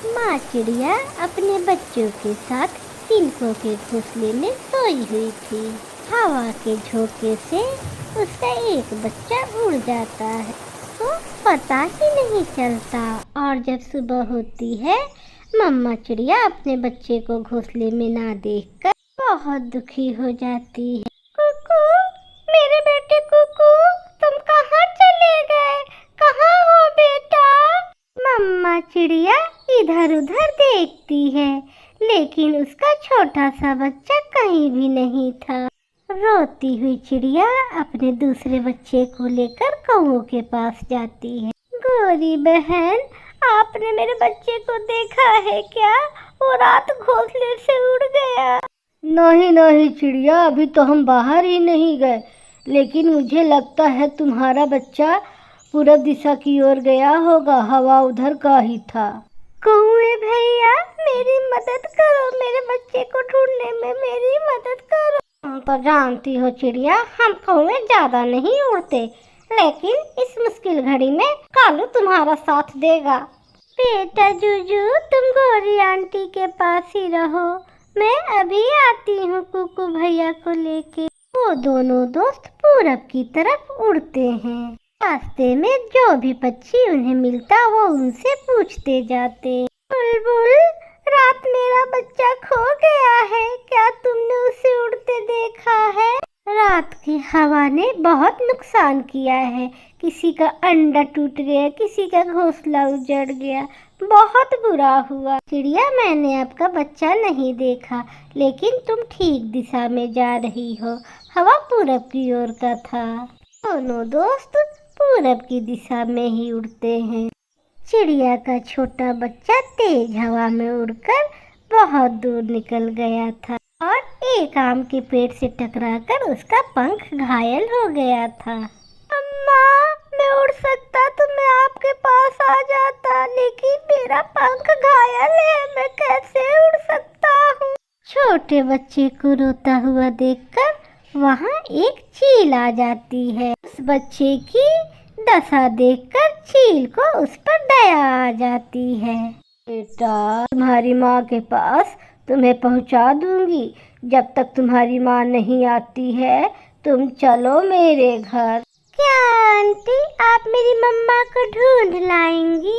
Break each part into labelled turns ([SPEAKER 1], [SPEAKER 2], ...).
[SPEAKER 1] माँ चिड़िया अपने बच्चों के साथ तिनकों के घोंसले में सोई हुई थी। हवा के झोंके से उसका एक बच्चा उड़ जाता है तो पता ही नहीं चलता, और जब सुबह होती है मम्मा चिड़िया अपने बच्चे को घोंसले में ना देखकर बहुत दुखी हो जाती है। कुकू, मेरे बेटे कुकू, तुम कहाँ चले गए? कहाँ हो बेटा? मम्मा चिड़िया इधर उधर देखती है, लेकिन उसका छोटा सा बच्चा कहीं भी नहीं था। रोती हुई चिड़िया अपने दूसरे बच्चे को लेकर कौओं के पास जाती है। गोरी बहन, आपने मेरे बच्चे को देखा है क्या? वो रात घोंसले से उड़ गया।
[SPEAKER 2] नहीं नहीं चिड़िया, अभी तो हम बाहर ही नहीं गए, लेकिन मुझे लगता है तुम्हारा बच्चा पूरब दिशा की ओर गया होगा, हवा उधर का ही था।
[SPEAKER 1] कौए भैया, मेरी मदद करो, मेरे बच्चे को ढूंढने में मेरी मदद करो। तुम तो जानती हो चिड़िया, हम कौए ज्यादा नहीं उड़ते, लेकिन इस मुश्किल घड़ी में कालू तुम्हारा साथ देगा। बेटा जूजू, तुम गौरी आंटी के पास ही रहो, मैं अभी आती हूँ कुकू भैया को लेके। वो दोनों दोस्त पूरब की तरफ उड़ते हैं। रास्ते में जो भी पक्षी उन्हें मिलता वो उनसे पूछते जाते। बुलबुल, रात मेरा बच्चा खो गया है, क्या तुमने उसे उड़ते देखा है? रात की हवा ने बहुत नुकसान किया है, किसी का अंडा टूट गया, किसी का घोंसला उजड़ गया, बहुत बुरा हुआ। चिड़िया, मैंने आपका बच्चा नहीं देखा, लेकिन तुम ठीक दिशा में जा रही हो, हवा पूरब की ओर का था। दोनों दोस्त पूरब की दिशा में ही उड़ते हैं। चिड़िया का छोटा बच्चा तेज हवा में उड़कर बहुत दूर निकल गया था और एक आम के पेड़ से टकराकर उसका पंख घायल हो गया था। अम्मा, मैं उड़ सकता तो मैं आपके पास आ जाता, लेकिन मेरा पंख घायल है, मैं कैसे उड़ सकता हूँ? छोटे बच्चे को रोता हुआ देखकर वहाँ एक चील आ जाती है। उस बच्चे की दशा देखकर चील को उस पर दया आ जाती है।
[SPEAKER 2] बेटा, तुम्हारी माँ के पास तुम्हें पहुँचा दूंगी, जब तक तुम्हारी माँ नहीं आती है तुम चलो मेरे घर।
[SPEAKER 1] क्या आंटी, आप मेरी मम्मा को ढूंढ लाएंगी?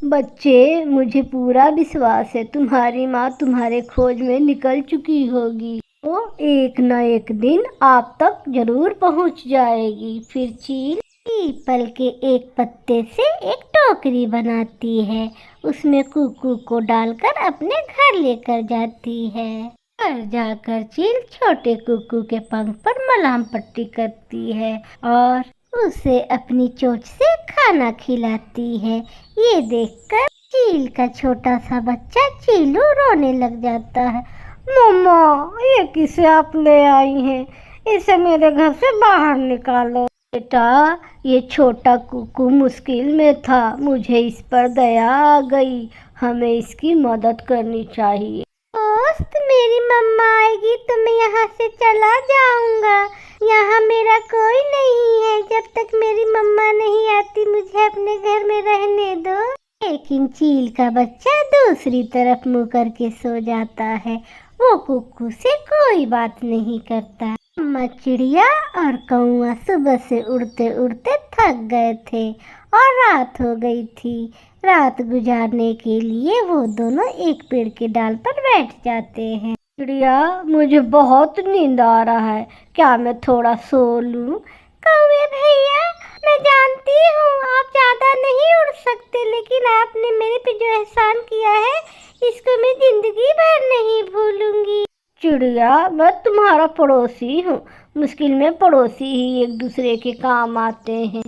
[SPEAKER 2] बच्चे, मुझे पूरा विश्वास है तुम्हारी माँ तुम्हारे खोज में निकल चुकी होगी, वो एक न एक दिन आप तक जरूर पहुँच जाएगी। फिर चील पीपल के एक पत्ते से एक टोकरी बनाती है, उसमें कुकू को डालकर अपने घर लेकर जाती है। घर जाकर चील छोटे कुकू के पंख पर मलहम पट्टी करती है और उसे अपनी चोंच से खाना खिलाती है। ये देखकर चील का छोटा सा बच्चा चीलू रोने लग जाता है। मम्मा, ये किसे आप ले आई हैं? इसे मेरे घर से बाहर निकालो। बेटा, ये छोटा कुकू मुश्किल में था, मुझे इस पर दया आ गई, हमें इसकी मदद करनी चाहिए।
[SPEAKER 1] दोस्त, मेरी मम्मा आएगी तो मैं यहाँ से चला जाऊंगा, यहाँ मेरा कोई नहीं है, जब तक मेरी मम्मा नहीं आती मुझे अपने घर में रहने दो। लेकिन चील का बच्चा दूसरी तरफ मुँह करके सो जाता है, वो कुकू से कोई बात नहीं करता। मम्मा चिड़िया और कौआ सुबह से उड़ते उड़ते थक गए थे और रात हो गई थी। रात गुजारने के लिए वो दोनों एक पेड़ के डाल पर बैठ जाते हैं।
[SPEAKER 2] चिड़िया, मुझे बहुत नींद आ रहा है, क्या मैं थोड़ा सो लूं?
[SPEAKER 1] कौवे भैया, मैं जानती हूँ आप ज्यादा नहीं उड़ सकते, लेकिन आपने मेरे पे जो एहसान किया है इसको मैं जिंदगी भर नहीं भूलूंगी।
[SPEAKER 2] चिड़िया, मैं तुम्हारा पड़ोसी हूँ, मुश्किल में पड़ोसी ही एक दूसरे के काम आते हैं।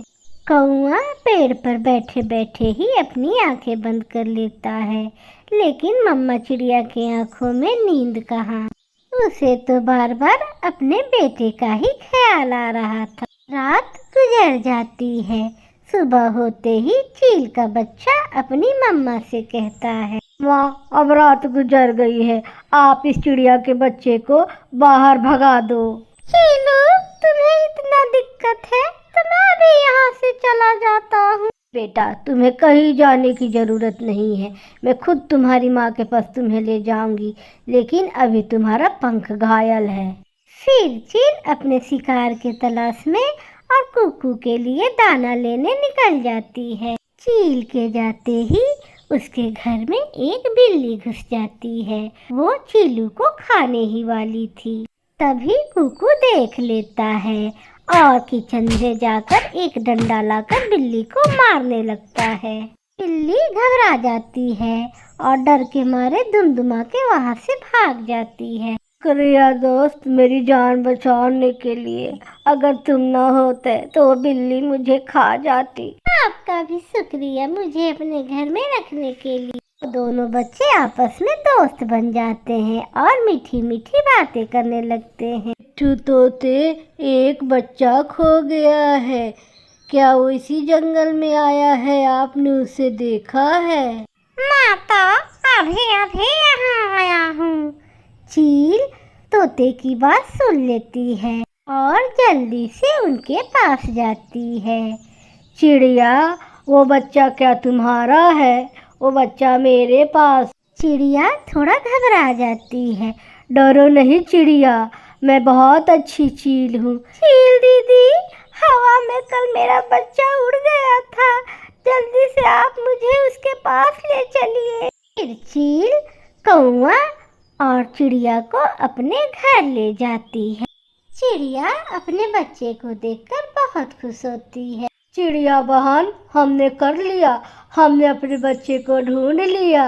[SPEAKER 1] कौआ पेड़ पर बैठे बैठे ही अपनी आंखें बंद कर लेता है, लेकिन मम्मा चिड़िया की आंखों में नींद कहाँ, उसे तो बार बार अपने बेटे का ही ख्याल आ रहा था। रात गुजर जाती है, सुबह होते ही चील का बच्चा अपनी मम्मा से कहता है,
[SPEAKER 2] माँ, अब रात गुजर गई है, आप इस चिड़िया के बच्चे को बाहर भगा दो।
[SPEAKER 1] चीलू, तुम्हें इतना दिक्कत है तो मैं भी यहाँ से चला जाता हूँ।
[SPEAKER 2] बेटा, तुम्हें कहीं जाने की ज़रूरत नहीं है। मैं खुद तुम्हारी माँ के पास तुम्हें ले जाऊंगी, लेकिन अभी तुम्हारा पंख घायल है।
[SPEAKER 1] फिर चील अपने शिकार के तलाश में और कुकू के लिए दाना लेने निकल जाती है। चील के जाते ही उसके घर में एक बिल्ली घुस जाती है। वो चीलू को खाने ही वाली थी। तभी कुकू देख लेता है और किचन में जाकर एक डंडा लाकर बिल्ली को मारने लगता है। बिल्ली घबरा जाती है और डर के मारे दुमदुमा के वहां से भाग जाती है।
[SPEAKER 2] शुक्रिया दोस्त, मेरी जान बचाने के लिए। अगर तुम न होते तो वो बिल्ली मुझे खा जाती।
[SPEAKER 1] आपका भी शुक्रिया मुझे अपने घर में रखने के लिए। दोनों बच्चे आपस में दोस्त बन जाते हैं और मीठी मीठी बातें करने लगते हैं।
[SPEAKER 2] मिट्ठू तोते, एक बच्चा खो गया है। क्या वो इसी जंगल में आया है? आपने उसे देखा है?
[SPEAKER 1] माता, अभी अभी यहाँ आया हूँ। चील तोते की बात सुन लेती है और जल्दी से उनके पास जाती है।
[SPEAKER 2] चिड़िया, वो बच्चा क्या तुम्हारा है? वो बच्चा मेरे पास।
[SPEAKER 1] चिड़िया थोड़ा घबरा जाती है।
[SPEAKER 2] डरो नहीं चिड़िया, मैं बहुत अच्छी चील हूँ।
[SPEAKER 1] चील दीदी, हवा में कल मेरा बच्चा उड़ गया था। जल्दी से आप मुझे उसके पास ले चलिए। फिर चील कौवा और चिड़िया को अपने घर ले जाती है। चिड़िया अपने बच्चे को देखकर बहुत खुश होती है।
[SPEAKER 2] चिड़िया बहन, हमने कर लिया, हमने अपने बच्चे को ढूंढ लिया।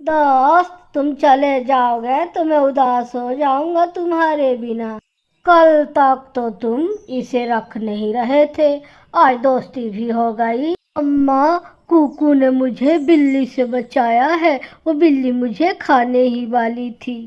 [SPEAKER 2] दोस्त, तुम चले जाओगे तो मैं उदास हो जाऊंगा तुम्हारे बिना। कल तक तो तुम इसे रख नहीं रहे थे, आज दोस्ती भी हो गई। अम्मा, कुकू ने मुझे बिल्ली से बचाया है। वो बिल्ली मुझे खाने ही वाली थी।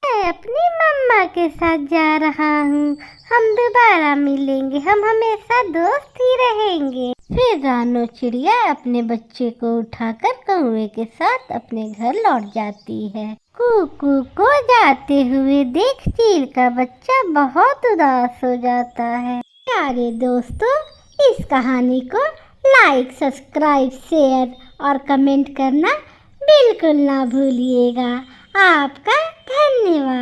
[SPEAKER 1] मैं अपनी मम्मा के साथ जा रहा हूँ। हम दोबारा मिलेंगे, हम हमेशा दोस्त ही रहेंगे। फिर रानो चिड़िया अपने बच्चे को उठाकर कौवे के साथ अपने घर लौट जाती है। कुकू को जाते हुए देख चील का बच्चा बहुत उदास हो जाता है। प्यारे दोस्तों, इस कहानी को लाइक, सब्सक्राइब, शेयर और कमेंट करना बिल्कुल ना भूलिएगा। आपका धन्यवाद।